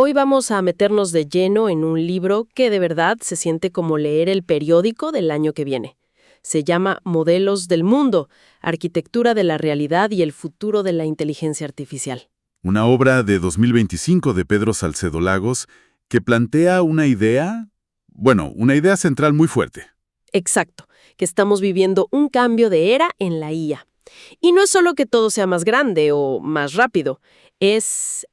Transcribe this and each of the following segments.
Hoy vamos a meternos de lleno en un libro que de verdad se siente como leer el periódico del año que viene. Se llama Modelos del Mundo, Arquitectura de la Realidad y el Futuro de la Inteligencia Artificial. Una obra de 2025 de Pedro Salcedo Lagos que plantea una idea central muy fuerte. Exacto, que estamos viviendo un cambio de era en la IA. Y no es solo que todo sea más grande o más rápido, es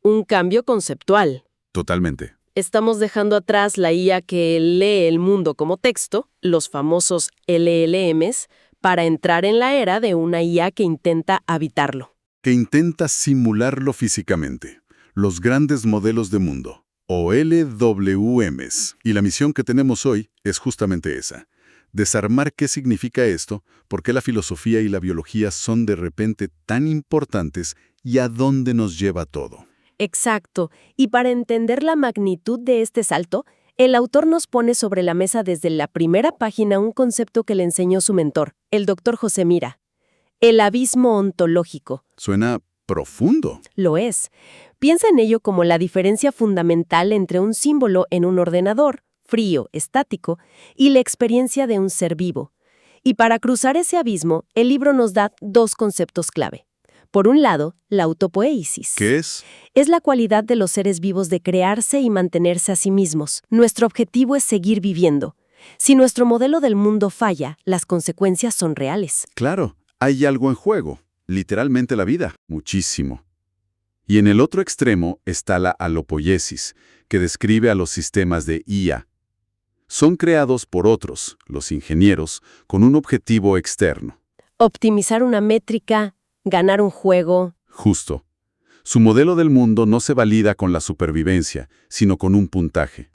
un cambio conceptual. Totalmente. Estamos dejando atrás la IA que lee el mundo como texto, los famosos LLMs, para entrar en la era de una IA que intenta habitarlo. Que intenta simularlo físicamente. Los grandes modelos de mundo, o LWMs. Y la misión que tenemos hoy es justamente esa. Desarmar qué significa esto, por qué la filosofía y la biología son de repente tan importantes y a dónde nos lleva todo. Exacto. Y para entender la magnitud de este salto, el autor nos pone sobre la mesa desde la primera página un concepto que le enseñó su mentor, el Dr. José Mira. El abismo ontológico. Suena profundo. Lo es. Piensa en ello como la diferencia fundamental entre un símbolo en un ordenador, frío, estático, y la experiencia de un ser vivo. Y para cruzar ese abismo, el libro nos da dos conceptos clave. Por un lado, la autopoiesis. ¿Qué es? Es la cualidad de los seres vivos de crearse y mantenerse a sí mismos. Nuestro objetivo es seguir viviendo. Si nuestro modelo del mundo falla, las consecuencias son reales. Claro, hay algo en juego. Literalmente la vida. Muchísimo. Y en el otro extremo está la alopoiesis, que describe a los sistemas de IA. Son creados por otros, los ingenieros, con un objetivo externo. Optimizar una métrica, ganar un juego. Justo. Su modelo del mundo no se valida con la supervivencia, sino con un puntaje.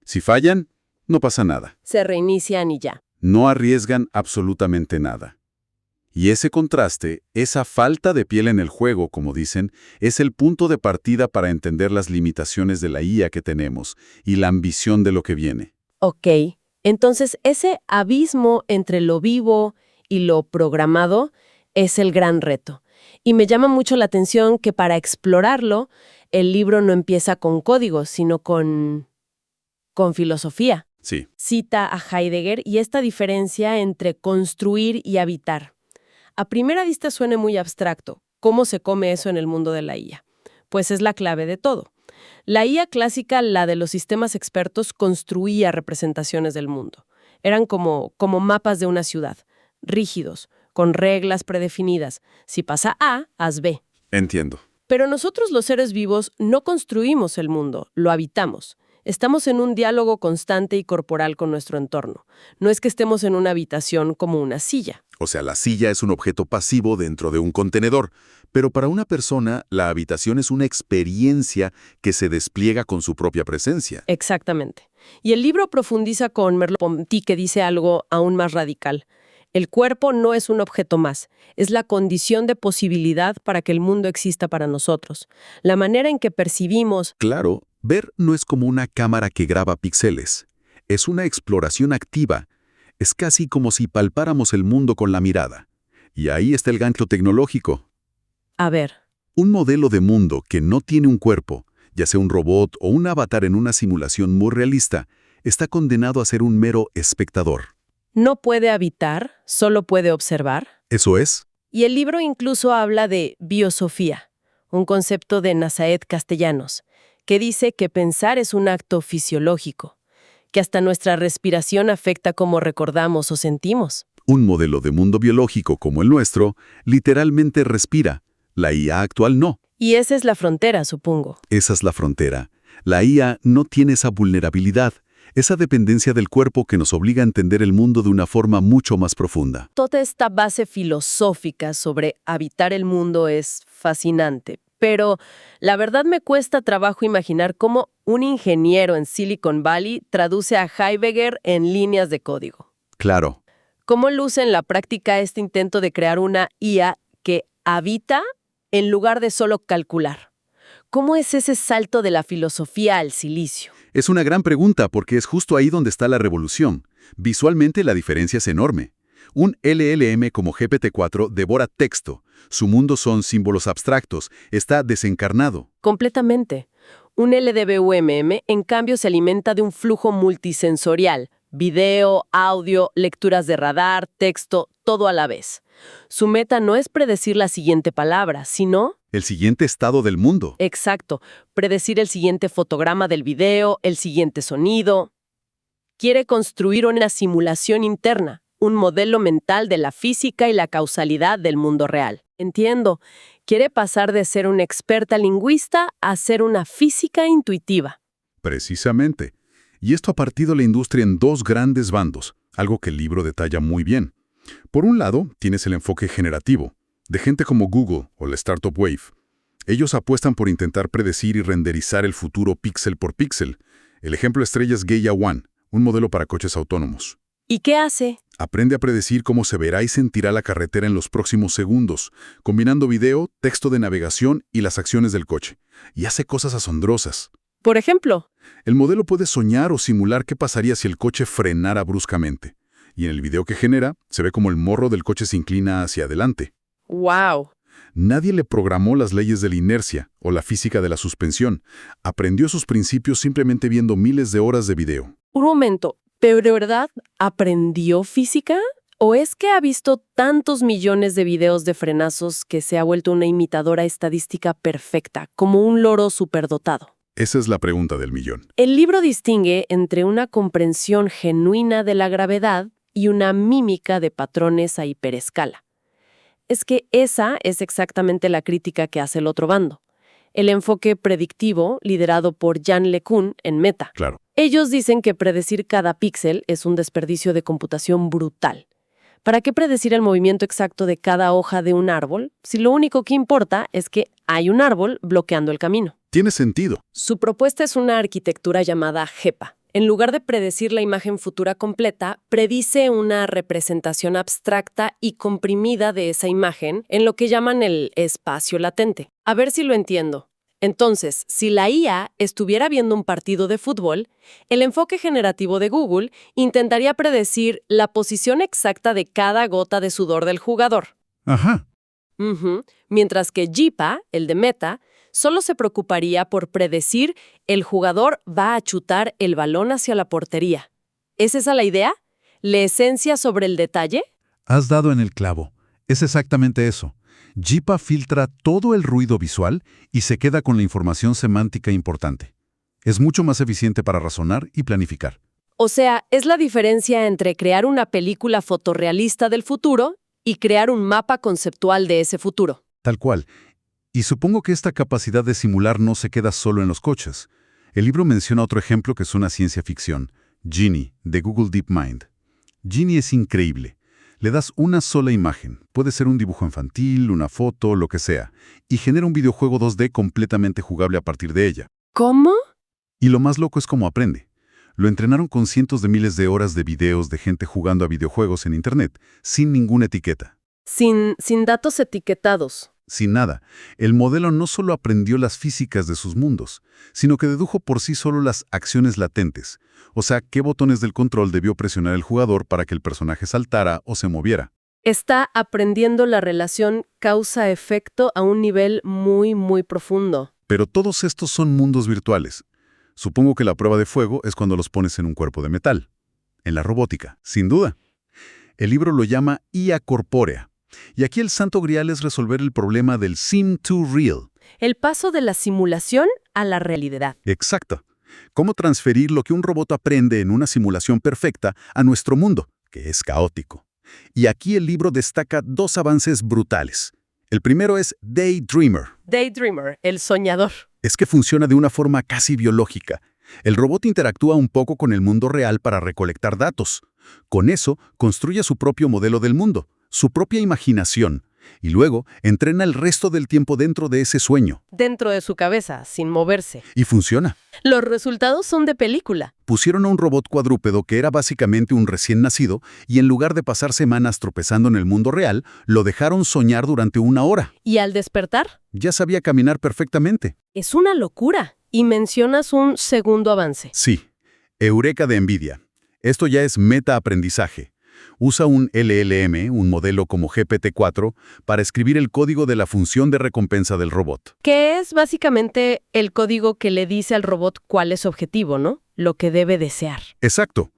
Si fallan, no pasa nada. Se reinician y ya. No arriesgan absolutamente nada. Y ese contraste, esa falta de piel en el juego, como dicen, es el punto de partida para entender las limitaciones de la IA que tenemos y la ambición de lo que viene. Ok, entonces ese abismo entre lo vivo y lo programado es el gran reto. Y me llama mucho la atención que para explorarlo, el libro no empieza con códigos, sino con filosofía. Sí. Cita a Heidegger y esta diferencia entre construir y habitar. A primera vista suena muy abstracto. ¿Cómo se come eso en el mundo de la IA? Pues es la clave de todo. La IA clásica, la de los sistemas expertos, construía representaciones del mundo. Eran como mapas de una ciudad, rígidos, con reglas predefinidas. Si pasa A, haz B. Entiendo. Pero nosotros los seres vivos no construimos el mundo, lo habitamos. Estamos en un diálogo constante y corporal con nuestro entorno. No es que estemos en una habitación como una silla. O sea, la silla es un objeto pasivo dentro de un contenedor, pero para una persona, la habitación es una experiencia que se despliega con su propia presencia. Exactamente. Y el libro profundiza con Merleau-Ponty, que dice algo aún más radical. El cuerpo no es un objeto más, es la condición de posibilidad para que el mundo exista para nosotros. La manera en que percibimos... Claro, ver no es como una cámara que graba píxeles. Es una exploración activa. Es casi como si palpáramos el mundo con la mirada. Y ahí está el gancho tecnológico. A ver. Un modelo de mundo que no tiene un cuerpo, ya sea un robot o un avatar en una simulación muy realista, está condenado a ser un mero espectador. No puede habitar, solo puede observar. ¿Eso es? Y el libro incluso habla de biosofía, un concepto de Nazaet Castellanos, que dice que pensar es un acto fisiológico, que hasta nuestra respiración afecta cómo recordamos o sentimos. Un modelo de mundo biológico como el nuestro literalmente respira. La IA actual no. Y esa es la frontera, supongo. Esa es la frontera. La IA no tiene esa vulnerabilidad, esa dependencia del cuerpo que nos obliga a entender el mundo de una forma mucho más profunda. Toda esta base filosófica sobre habitar el mundo es fascinante, pero la verdad me cuesta trabajo imaginar cómo un ingeniero en Silicon Valley traduce a Heidegger en líneas de código. Claro. ¿Cómo luce en la práctica este intento de crear una IA que habita en lugar de solo calcular? ¿Cómo es ese salto de la filosofía al silicio? Es una gran pregunta porque es justo ahí donde está la revolución. Visualmente la diferencia es enorme. Un LLM como GPT-4 devora texto. Su mundo son símbolos abstractos. Está desencarnado. Completamente. Un LDVMM, en cambio, se alimenta de un flujo multisensorial: video, audio, lecturas de radar, texto, todo a la vez. Su meta no es predecir la siguiente palabra, sino... El siguiente estado del mundo. Exacto, predecir el siguiente fotograma del video, el siguiente sonido. Quiere construir una simulación interna, un modelo mental de la física y la causalidad del mundo real. Entiendo, quiere pasar de ser una experta lingüista a ser una física intuitiva. Precisamente. Y esto ha partido la industria en dos grandes bandos, algo que el libro detalla muy bien. Por un lado, tienes el enfoque generativo, de gente como Google o la Startup Wave. Ellos apuestan por intentar predecir y renderizar el futuro píxel por píxel. El ejemplo estrella es Gaia One, un modelo para coches autónomos. ¿Y qué hace? Aprende a predecir cómo se verá y sentirá la carretera en los próximos segundos, combinando video, texto de navegación y las acciones del coche. Y hace cosas asombrosas. Por ejemplo, El modelo puede soñar o simular qué pasaría si el coche frenara bruscamente. Y en el video que genera, se ve como el morro del coche se inclina hacia adelante. ¡wow! Nadie le programó las leyes de la inercia o la física de la suspensión. Aprendió sus principios simplemente viendo miles de horas de video. Un momento, ¿pero de verdad aprendió física? ¿O es que ha visto tantos millones de videos de frenazos que se ha vuelto una imitadora estadística perfecta, como un loro superdotado? Esa es la pregunta del millón. El libro distingue entre una comprensión genuina de la gravedad y una mímica de patrones a hiperescala. Es que esa es exactamente la crítica que hace el otro bando. El enfoque predictivo, liderado por Yann LeCun en Meta. Claro. Ellos dicen que predecir cada píxel es un desperdicio de computación brutal. ¿Para qué predecir el movimiento exacto de cada hoja de un árbol si lo único que importa es que hay un árbol bloqueando el camino? Tiene sentido. Su propuesta es una arquitectura llamada GEPA. En lugar de predecir la imagen futura completa, predice una representación abstracta y comprimida de esa imagen en lo que llaman el espacio latente. A ver si lo entiendo. Entonces, si la IA estuviera viendo un partido de fútbol, el enfoque generativo de Google intentaría predecir la posición exacta de cada gota de sudor del jugador. Ajá. Mientras que JIPA, el de Meta, solo se preocuparía por predecir el jugador va a chutar el balón hacia la portería. ¿Es esa la idea? ¿La esencia sobre el detalle? Has dado en el clavo. Es exactamente eso. JIPA filtra todo el ruido visual y se queda con la información semántica importante. Es mucho más eficiente para razonar y planificar. O sea, es la diferencia entre crear una película fotorrealista del futuro y crear un mapa conceptual de ese futuro. Tal cual. Y supongo que esta capacidad de simular no se queda solo en los coches. El libro menciona otro ejemplo que es una ciencia ficción, Genie, de Google DeepMind. Genie es increíble. Le das una sola imagen, puede ser un dibujo infantil, una foto, lo que sea, y genera un videojuego 2D completamente jugable a partir de ella. ¿Cómo? Y lo más loco es cómo aprende. Lo entrenaron con cientos de miles de horas de videos de gente jugando a videojuegos en Internet, sin ninguna etiqueta. Sin datos etiquetados. Sin nada, el modelo no solo aprendió las físicas de sus mundos, sino que dedujo por sí solo las acciones latentes, o sea, qué botones del control debió presionar el jugador para que el personaje saltara o se moviera. Está aprendiendo la relación causa-efecto a un nivel muy, muy profundo. Pero todos estos son mundos virtuales. Supongo que la prueba de fuego es cuando los pones en un cuerpo de metal. En la robótica, sin duda. El libro lo llama IA corpórea. Y aquí el santo grial es resolver el problema del Sim to Real. El paso de la simulación a la realidad. Exacto. Cómo transferir lo que un robot aprende en una simulación perfecta a nuestro mundo, que es caótico. Y aquí el libro destaca dos avances brutales. El primero es Daydreamer. Daydreamer, el soñador. Es que funciona de una forma casi biológica. El robot interactúa un poco con el mundo real para recolectar datos. Con eso, construye su propio modelo del mundo, su propia imaginación, y luego entrena el resto del tiempo dentro de ese sueño. Dentro de su cabeza, sin moverse. Y funciona. Los resultados son de película. Pusieron a un robot cuadrúpedo que era básicamente un recién nacido y en lugar de pasar semanas tropezando en el mundo real, lo dejaron soñar durante 1 hora. ¿Y al despertar? Ya sabía caminar perfectamente. Es una locura. Y mencionas un segundo avance. Sí. Eureka de NVIDIA. Esto ya es metaaprendizaje. Usa un LLM, un modelo como GPT-4, para escribir el código de la función de recompensa del robot. Que es básicamente el código que le dice al robot cuál es su objetivo, ¿no? Lo que debe desear. Exacto.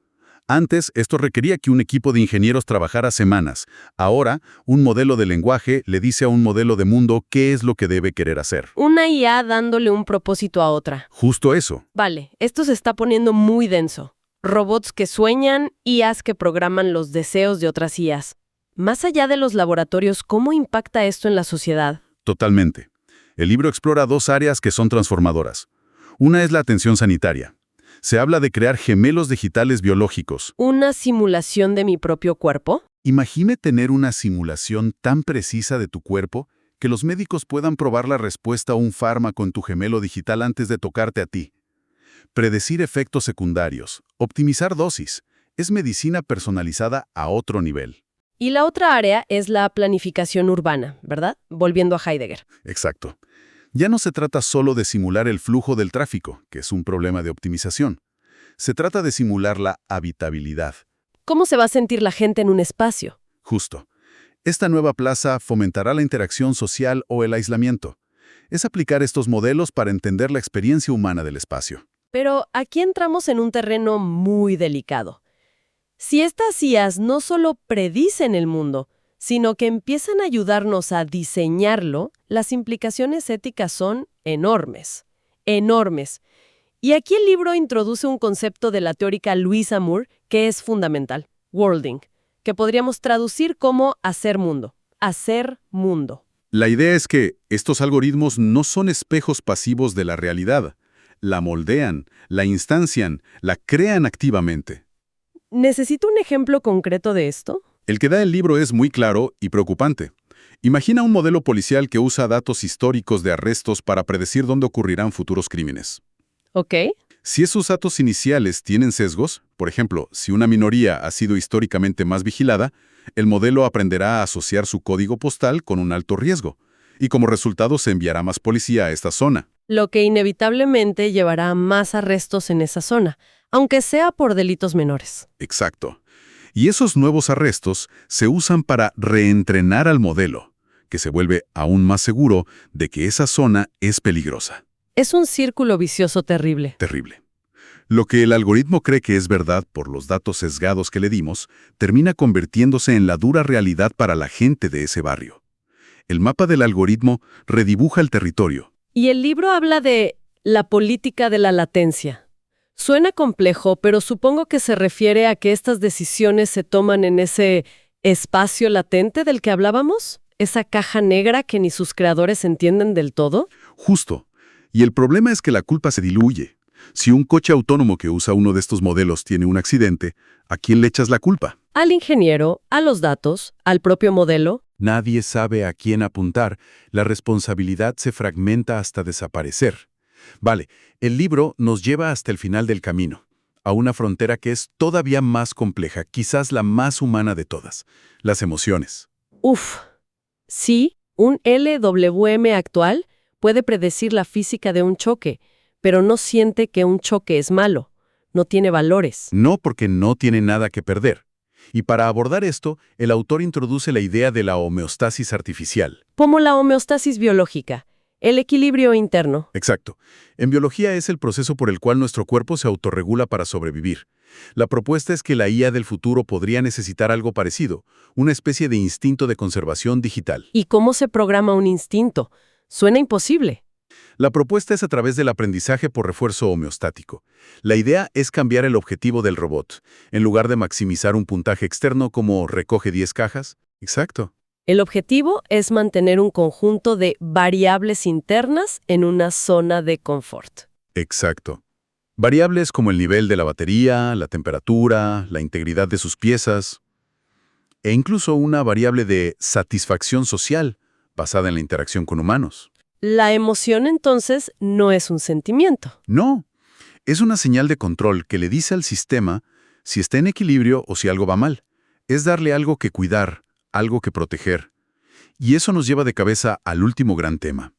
Antes, esto requería que un equipo de ingenieros trabajara semanas. Ahora, un modelo de lenguaje le dice a un modelo de mundo qué es lo que debe querer hacer. Una IA dándole un propósito a otra. Justo eso. Vale, esto se está poniendo muy denso. Robots que sueñan, IAs que programan los deseos de otras IAs. Más allá de los laboratorios, ¿cómo impacta esto en la sociedad? Totalmente. El libro explora dos áreas que son transformadoras. Una es la atención sanitaria. Se habla de crear gemelos digitales biológicos. ¿Una simulación de mi propio cuerpo? Imagine tener una simulación tan precisa de tu cuerpo que los médicos puedan probar la respuesta a un fármaco en tu gemelo digital antes de tocarte a ti. Predecir efectos secundarios, optimizar dosis, es medicina personalizada a otro nivel. Y la otra área es la planificación urbana, ¿verdad? Volviendo a Heidegger. Exacto. Ya no se trata solo de simular el flujo del tráfico, que es un problema de optimización. Se trata de simular la habitabilidad. ¿Cómo se va a sentir la gente en un espacio? Justo. Esta nueva plaza fomentará la interacción social o el aislamiento. Es aplicar estos modelos para entender la experiencia humana del espacio. Pero aquí entramos en un terreno muy delicado. Si estas IAs no solo predicen el mundo, sino que empiezan a ayudarnos a diseñarlo, las implicaciones éticas son enormes. Enormes. Y aquí el libro introduce un concepto de la teórica Louisa Moore que es fundamental, worlding, que podríamos traducir como hacer mundo. Hacer mundo. La idea es que estos algoritmos no son espejos pasivos de la realidad. La moldean, la instancian, la crean activamente. ¿Necesito un ejemplo concreto de esto? El que da el libro es muy claro y preocupante. Imagina un modelo policial que usa datos históricos de arrestos para predecir dónde ocurrirán futuros crímenes. Ok. Si esos datos iniciales tienen sesgos, por ejemplo, si una minoría ha sido históricamente más vigilada, el modelo aprenderá a asociar su código postal con un alto riesgo, y como resultado se enviará más policía a esta zona. Lo que inevitablemente llevará a más arrestos en esa zona, aunque sea por delitos menores. Exacto. Y esos nuevos arrestos se usan para reentrenar al modelo, que se vuelve aún más seguro de que esa zona es peligrosa. Es un círculo vicioso terrible. Terrible. Lo que el algoritmo cree que es verdad por los datos sesgados que le dimos, termina convirtiéndose en la dura realidad para la gente de ese barrio. El mapa del algoritmo redibuja el territorio. Y el libro habla de la política de la latencia. Suena complejo, pero supongo que se refiere a que estas decisiones se toman en ese espacio latente del que hablábamos, esa caja negra que ni sus creadores entienden del todo. Justo. Y el problema es que la culpa se diluye. Si un coche autónomo que usa uno de estos modelos tiene un accidente, ¿a quién le echas la culpa? Al ingeniero, a los datos, al propio modelo. Nadie sabe a quién apuntar. La responsabilidad se fragmenta hasta desaparecer. Vale, el libro nos lleva hasta el final del camino, a una frontera que es todavía más compleja, quizás la más humana de todas, las emociones. Uf. Sí, un LWM actual puede predecir la física de un choque, pero no siente que un choque es malo. No tiene valores. No porque no tiene nada que perder. Y para abordar esto, el autor introduce la idea de la homeostasis artificial. Como la homeostasis biológica, el equilibrio interno. Exacto. En biología es el proceso por el cual nuestro cuerpo se autorregula para sobrevivir. La propuesta es que la IA del futuro podría necesitar algo parecido, una especie de instinto de conservación digital. ¿Y cómo se programa un instinto? Suena imposible. La propuesta es a través del aprendizaje por refuerzo homeostático. La idea es cambiar el objetivo del robot. En lugar de maximizar un puntaje externo como recoge 10 cajas. Exacto. El objetivo es mantener un conjunto de variables internas en una zona de confort. Exacto. Variables como el nivel de la batería, la temperatura, la integridad de sus piezas, e incluso una variable de satisfacción social basada en la interacción con humanos. La emoción, entonces, no es un sentimiento. No, es una señal de control que le dice al sistema si está en equilibrio o si algo va mal. Es darle algo que cuidar, algo que proteger. Y eso nos lleva de cabeza al último gran tema,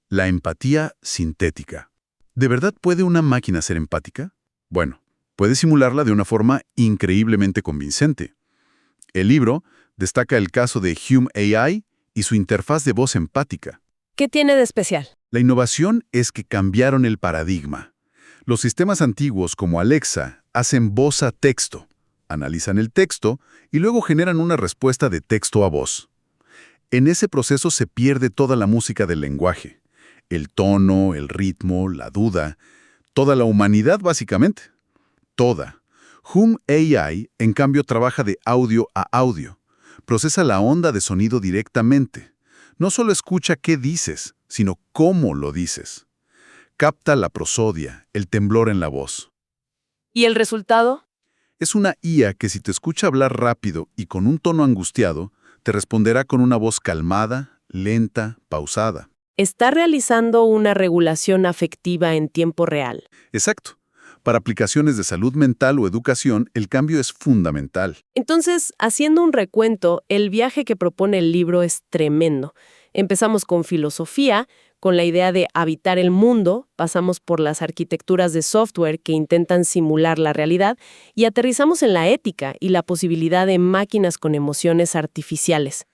la empatía sintética. ¿De verdad puede una máquina ser empática? Bueno, puede simularla de una forma increíblemente convincente. El libro destaca el caso de Hume AI y su interfaz de voz empática. ¿Qué tiene de especial? La innovación es que cambiaron el paradigma. Los sistemas antiguos como Alexa hacen voz a texto, analizan el texto y luego generan una respuesta de texto a voz. En ese proceso se pierde toda la música del lenguaje, el tono, el ritmo, la duda, toda la humanidad básicamente. Toda. Hume AI, en cambio, trabaja de audio a audio. Procesa la onda de sonido directamente. No solo escucha qué dices, sino cómo lo dices. Capta la prosodia, el temblor en la voz. ¿Y el resultado? Es una IA que si te escucha hablar rápido y con un tono angustiado, te responderá con una voz calmada, lenta, pausada. Está realizando una regulación afectiva en tiempo real. Exacto. Para aplicaciones de salud mental o educación, el cambio es fundamental. Entonces, haciendo un recuento, el viaje que propone el libro es tremendo. Empezamos con filosofía, con la idea de habitar el mundo, pasamos por las arquitecturas de software que intentan simular la realidad y aterrizamos en la ética y la posibilidad de máquinas con emociones artificiales.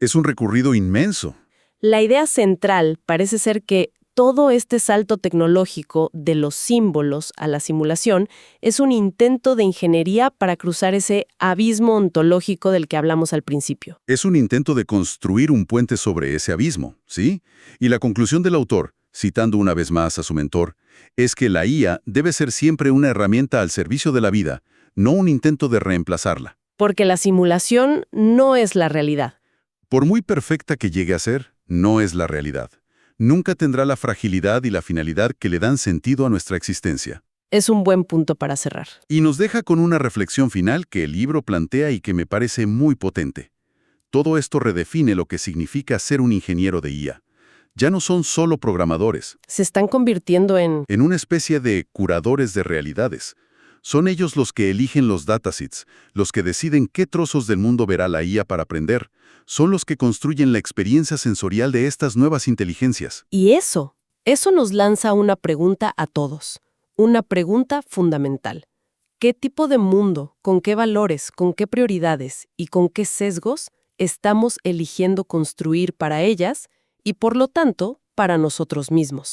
Es un recorrido inmenso. La idea central parece ser que todo este salto tecnológico de los símbolos a la simulación es un intento de ingeniería para cruzar ese abismo ontológico del que hablamos al principio. Es un intento de construir un puente sobre ese abismo, ¿sí? Y la conclusión del autor, citando una vez más a su mentor, es que la IA debe ser siempre una herramienta al servicio de la vida, no un intento de reemplazarla. Porque la simulación no es la realidad. Por muy perfecta que llegue a ser, no es la realidad. Nunca tendrá la fragilidad y la finalidad que le dan sentido a nuestra existencia. Es un buen punto para cerrar. Y nos deja con una reflexión final que el libro plantea y que me parece muy potente. Todo esto redefine lo que significa ser un ingeniero de IA. Ya no son solo programadores. Se están convirtiendo en una especie de curadores de realidades. Son ellos los que eligen los datasets, los que deciden qué trozos del mundo verá la IA para aprender. Son los que construyen la experiencia sensorial de estas nuevas inteligencias. Y eso nos lanza una pregunta a todos. Una pregunta fundamental. ¿Qué tipo de mundo, con qué valores, con qué prioridades y con qué sesgos estamos eligiendo construir para ellas y, por lo tanto, para nosotros mismos?